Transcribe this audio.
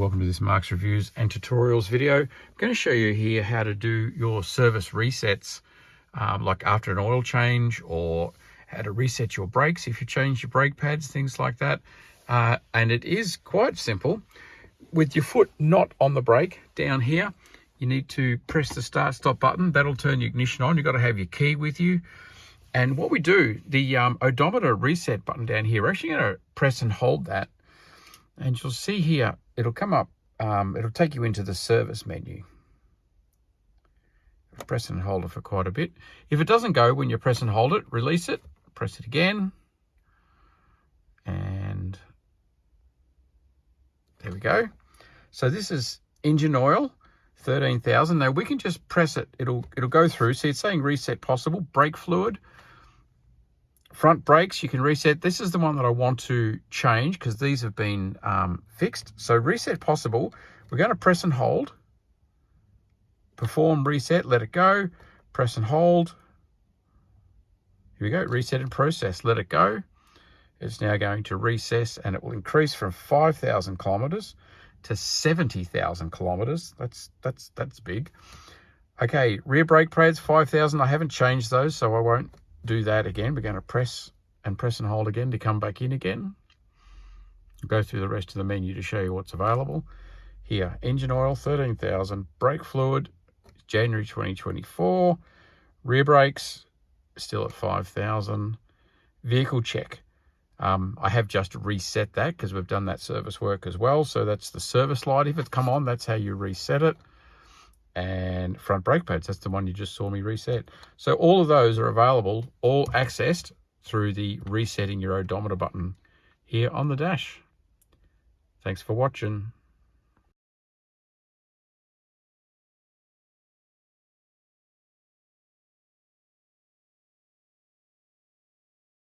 welcome to this Mark's Reviews and Tutorials video. I'm going to show you here how to do your service resets, like after an oil change, or how to reset your brakes if you change your brake pads, things like that. And it is quite simple. With your foot not on the brake down here, you need to press the start stop button. That'll turn your ignition on. You've got to have your key with you. And what we do, the odometer reset button down here, we're actually going to press and hold that. And you'll see here, it'll come up, it'll take you into the service menu. Press and hold it for quite a bit. If it doesn't go when you press and hold it, release it, press it again. And there we go. So this is engine oil, 13,000. Now we can just press it, it'll go through. See, it's saying reset possible, brake fluid. Front brakes, you can reset. This is the one that I want to change because these have been fixed. So reset possible. We're going to press and hold. Perform reset, let it go. Press and hold. Here we go, reset and process, let it go. It's now going to recess and it will increase from 5,000 kilometers to 70,000 kilometers. That's big. Okay, rear brake pads, 5,000. I haven't changed those, so I won't do that again. We're going to press and hold again to come back in again. We'll go through the rest of the menu to show you what's available. Here, engine oil, 13,000. Brake fluid, January 2024. Rear brakes, still at 5,000. Vehicle check. I have just reset that because we've done that service work as well. So that's the service light. If it's come on, that's how you reset it. And front brake pads, that's the one you just saw me reset. So all of those are available, all accessed through the resetting your odometer button here on the dash. Thanks for watching.